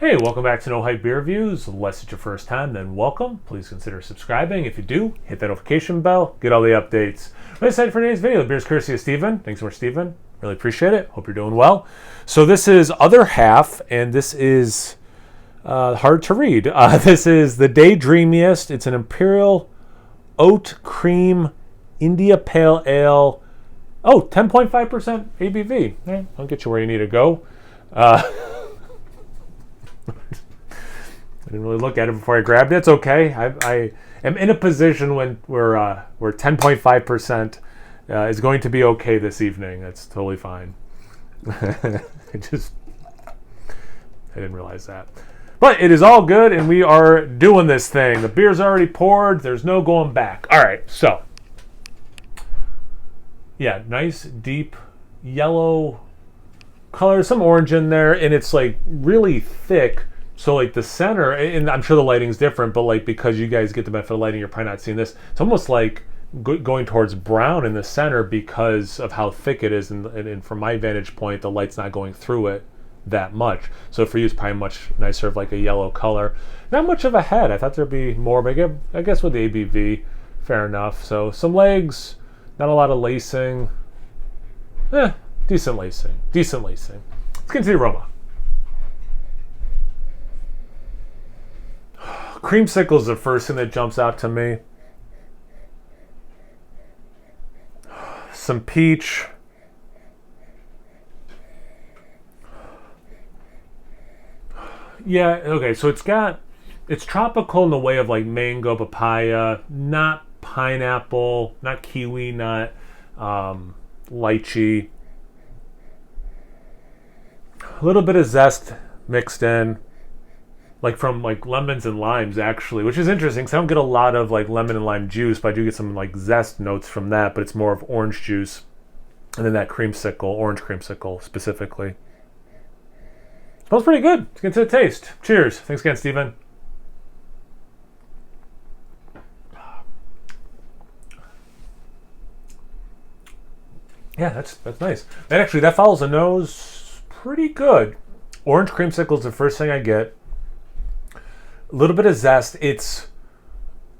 Hey, welcome back to No Hype Beer Reviews. Unless it's your first time, then welcome. Please consider subscribing. If you do, hit that notification bell, get all the updates. I'm excited for today's video. The beer's courtesy of Steven. Thanks so much, Steven. Really appreciate it. Hope you're doing well. So this is Other Half, and this is hard to read. This is the Daydreamiest. It's an Imperial Oat Cream India Pale Ale. Oh, 10.5% ABV. Right, I'll get you where you need to go. I didn't really look at it before I grabbed it. It's okay. I am in a position where 10.5% is going to be okay this evening. That's totally fine. I didn't realize that. But it is all good, and we are doing this thing. The beer's already poured. There's no going back. All right, so. Yeah, nice, deep yellow color. Some orange in there, and it's like really thick. So like the center, and I'm sure the lighting's different, but like because you guys get the benefit of lighting, you're probably not seeing this. It's almost like going towards brown in the center because of how thick it is, and from my vantage point, the light's not going through it that much. So for you, it's probably much nicer of like a yellow color. Not much of a head. I thought there'd be more, but I guess with the ABV, fair enough. So some legs, not a lot of lacing. Decent lacing. Let's get into the aroma. Creamsicle is the first thing that jumps out to me. Some peach. Yeah, okay, so it's tropical in the way of like mango, papaya, not pineapple, not kiwi, not lychee. A little bit of zest mixed in. Like from like lemons and limes actually, which is interesting because I don't get a lot of like lemon and lime juice, but I do get some like zest notes from that, but it's more of orange juice. And then that creamsicle, orange creamsicle specifically. Smells pretty good. Let's get into the taste. Cheers. Thanks again, Steven. Yeah, that's nice. And actually that follows the nose pretty good. Orange creamsicle is the first thing I get. A little bit of zest. It's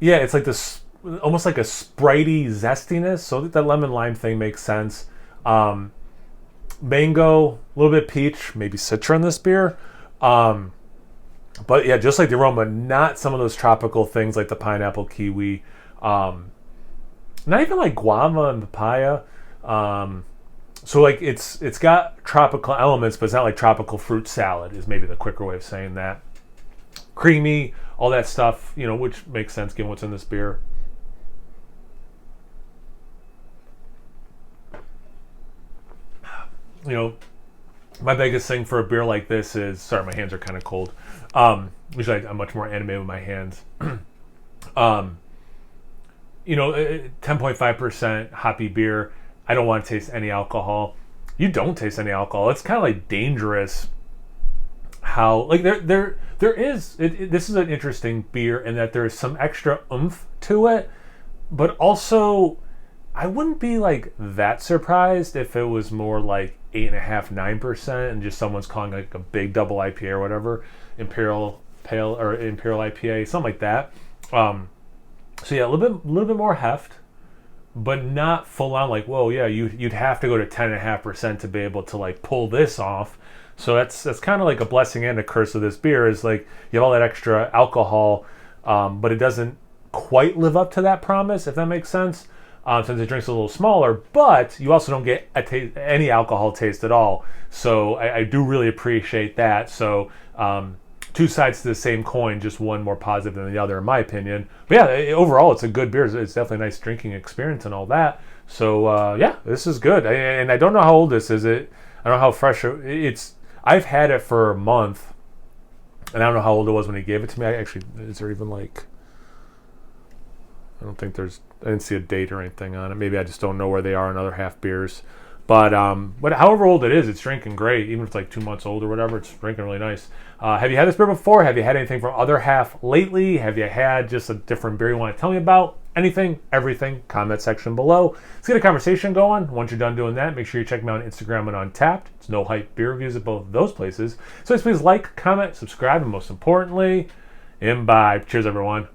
like this, almost like a Spritey zestiness. So that lemon lime thing makes sense. Mango, a little bit peach, maybe citra in this beer. But yeah, just like the aroma, not some of those tropical things like the pineapple, kiwi. Not even like guava and papaya. So like it's got tropical elements, but it's not like tropical fruit salad is maybe the quicker way of saying that. Creamy, all that stuff, which makes sense given what's in this beer. My biggest thing for a beer like this is, sorry, my hands are kind of cold. Usually I'm much more animated with my hands. 10.5% hoppy beer. I don't want to taste any alcohol. You don't taste any alcohol. It's kind of like dangerous how like there is this is an interesting beer in that there is some extra oomph to it, but also I wouldn't be like that surprised if it was more like 8.5-9% and just someone's calling like a big double IPA or whatever, Imperial Pale or Imperial IPA, something like that. So yeah, a little bit more heft, but not full on like, whoa, yeah, you'd have to go to 10.5% to be able to like pull this off. So that's kind of like a blessing and a curse of this beer is like you have all that extra alcohol, but it doesn't quite live up to that promise, if that makes sense, since it drinks a little smaller, but you also don't get any alcohol taste at all. So I do really appreciate that. So two sides to the same coin, just one more positive than the other in my opinion. But yeah, overall it's a good beer. It's definitely a nice drinking experience and all that. So yeah, this is good. And I don't know how old this is. I don't know how fresh it's. I've had it for a month, and I don't know how old it was when he gave it to me. Is there even like, I didn't see a date or anything on it. Maybe I just don't know where they are in other half beers. But however old it is, it's drinking great. Even if it's like 2 months old or whatever, it's drinking really nice. Have you had this beer before? Have you had anything from Other Half lately? Have you had just a different beer you want to tell me about? anything, everything, comment section below. Let's get a conversation going. Once you're done doing that, make sure you check me out on Instagram and on Tapped. It's No Hype Beer Reviews at both of those places. So please like, comment, subscribe, and most importantly, imbibe. Cheers, everyone.